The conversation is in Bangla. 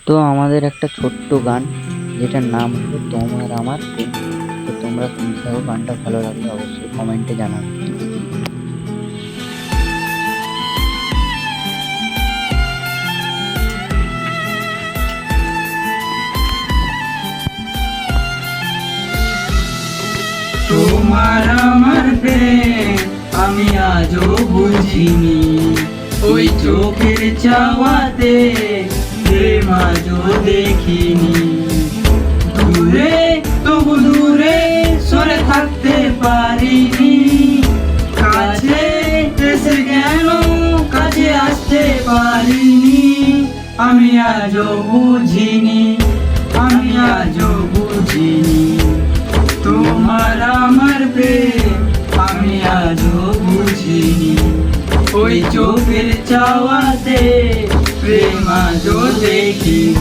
তো আমাদের একটা ছোট্ট গান যেটার নাম হলো তোমার আমার প্রেম। তো তোমরা শুনতে থাকো, গানটা ভালো লাগলে অবশ্যই কমেন্টে জানাবে। তোমার আমার প্রেম আমি আজও বুঝিনি, ওই চোখের চাওয়াতে প্রেম আজও দেখিনি। দূরে তবু দূরে সরে থাকতে পারিনি, কাছে এসে কেন কাছে আসতে পারিনি। আমি আজও বুঝিনি, আমি আজও বুঝিনি তোমার আমার প্রেম আমি আজও বুঝিনি, ওই চোখের চাওয়াতে প্রেম আজও দেখিনি।